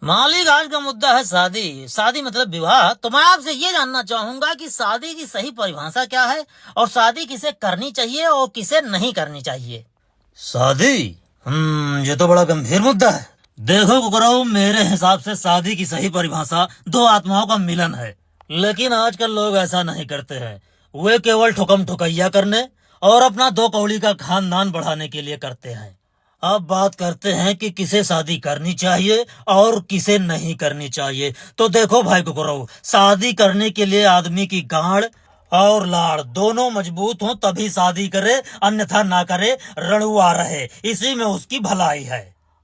मालिक, आज का मुद्दा है शादी। शादी मतलब विवाह। तो मैं आपसे ये जानना चाहूंगा कि शादी की सही परिभाषा क्या है और शादी किसे करनी चाहिए और किसे नहीं करनी चाहिए। शादी? ये तो बड़ा गंभीर मुद्दा है। देखो कुकराऊ, मेरे हिसाब से शादी की सही परिभाषा दो आत्माओं का मिलन है। लेकिन आजकल लोग ऐसा नहीं करते हैं। वे केवल ठुकम ठुकैया करने और अपना दो कौड़ी का खानदान बढ़ाने के लिए करते हैं। अब बात करते हैं कि किसे शादी करनी चाहिए और किसे नहीं करनी चाहिए। तो देखो भाई कुकराऊ, शादी करने के लिए आदमी की गांड और लाड़ दोनों मजबूत हों तभी शादी करे, अन्यथा ना करे, रणुआ रहे, इसी में उसकी भलाई है।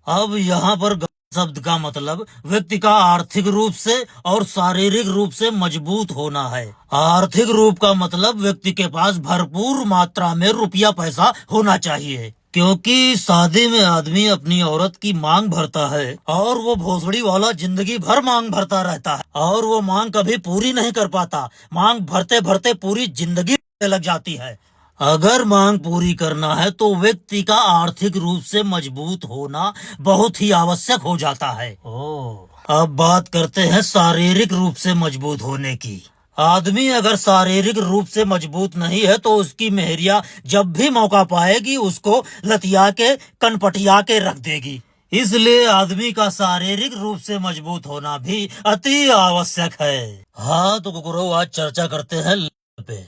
अब यहाँ पर शब्द का मतलब व्यक्ति का आर्थिक रूप से और शारीरिक रूप से मजबूत होना है। आर्थिक रूप का मतलब व्यक्ति के पास भरपूर मात्रा में रुपया पैसा होना चाहिए, क्योंकि शादी में आदमी अपनी औरत की मांग भरता है और वो भोसड़ी वाला जिंदगी भर मांग भरता रहता है और वो मांग कभी पूरी नहीं कर पाता। मांग भरते भरते पूरी जिंदगी लग जाती है। अगर मांग पूरी करना है तो व्यक्ति का आर्थिक रूप से मजबूत होना बहुत ही आवश्यक हो जाता है। अब बात करते हैं शारीरिक रूप से मजबूत होने की। आदमी अगर शारीरिक रूप से मजबूत नहीं है तो उसकी मेहरिया जब भी मौका पाएगी उसको लतिया के कनपटिया के रख देगी। इसलिए आदमी का शारीरिक रूप से मजबूत होना भी अति आवश्यक है। हाँ तो कुकरो, आज चर्चा करते हैं पे।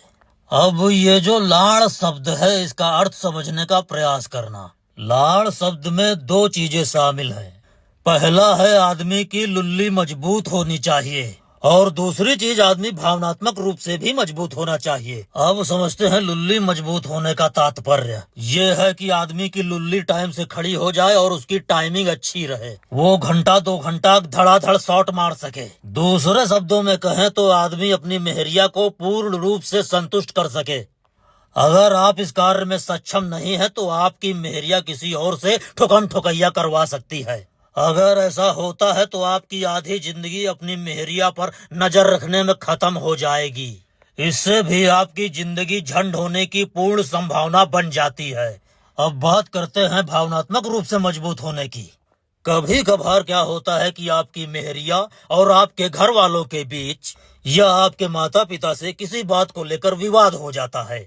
अब ये जो लाड़ शब्द है, इसका अर्थ समझने का प्रयास करना। लाड़ शब्द में दो चीजें शामिल हैं। पहला है आदमी की लुल्ली मजबूत होनी चाहिए और दूसरी चीज आदमी भावनात्मक रूप से भी मजबूत होना चाहिए। अब समझते हैं लुल्ली मजबूत होने का तात्पर्य। ये है कि आदमी की लुल्ली टाइम से खड़ी हो जाए और उसकी टाइमिंग अच्छी रहे, वो घंटा दो घंटा धड़ाधड़ शॉट मार सके। दूसरे शब्दों में कहें तो आदमी अपनी मेहरिया को पूर्ण रूप से संतुष्ट कर सके। अगर आप इस कार्य में सक्षम नहीं है तो आपकी मेहरिया किसी और से ठुकम ठुकैया करवा सकती है। अगर ऐसा होता है तो आपकी आधी जिंदगी अपनी मेहरिया पर नजर रखने में खत्म हो जाएगी। इससे भी आपकी जिंदगी झंड होने की पूर्ण संभावना बन जाती है। अब बात करते हैं भावनात्मक रूप से मजबूत होने की। कभी कभार क्या होता है कि आपकी मेहरिया और आपके घर वालों के बीच या आपके माता पिता से किसी बात को लेकर विवाद हो जाता है,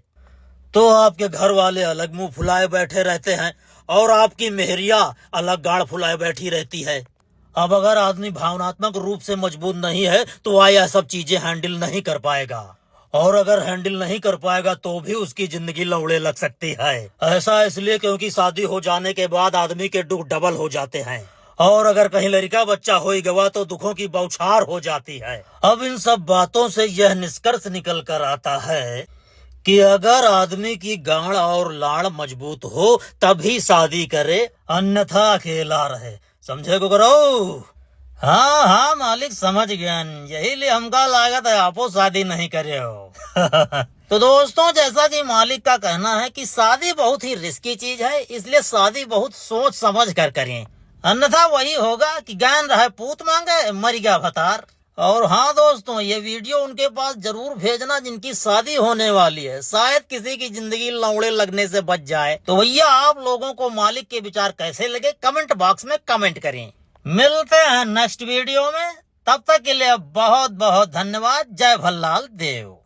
तो आपके घर वाले अलग मुंह फुलाए बैठे रहते हैं और आपकी मेहरिया अलग गाड़ फुलाए बैठी रहती है। अब अगर आदमी भावनात्मक रूप से मजबूत नहीं है तो यह सब चीजें हैंडल नहीं कर पाएगा, और अगर हैंडल नहीं कर पाएगा तो भी उसकी जिंदगी लौड़े लग सकती है। ऐसा इसलिए क्योंकि शादी हो जाने के बाद आदमी के दुख डबल हो जाते हैं, और अगर कहीं लड़का बच्चा हो गवा तो दुखों की बौछार हो जाती है। अब इन सब बातों से यह निष्कर्ष निकल कर आता है कि अगर आदमी की गांड और लाड़ मजबूत हो तभी शादी करे, अन्यथा अकेला रहे। समझे गुगरो? हाँ हाँ मालिक, समझ गया। यही लिए हमका लागत है आपो शादी नहीं करे हो। तो दोस्तों, जैसा कि मालिक का कहना है कि शादी बहुत ही रिस्की चीज है, इसलिए शादी बहुत सोच समझ कर करें, अन्यथा वही होगा कि ज्ञान रहे पूत मांगे मर गया भतार। और हाँ दोस्तों, ये वीडियो उनके पास जरूर भेजना जिनकी शादी होने वाली है, शायद किसी की जिंदगी लौड़े लगने से बच जाए। तो भैया, आप लोगों को मालिक के विचार कैसे लगे कमेंट बॉक्स में कमेंट करें। मिलते हैं नेक्स्ट वीडियो में, तब तक के लिए बहुत बहुत धन्यवाद। जय भल्लाल देव।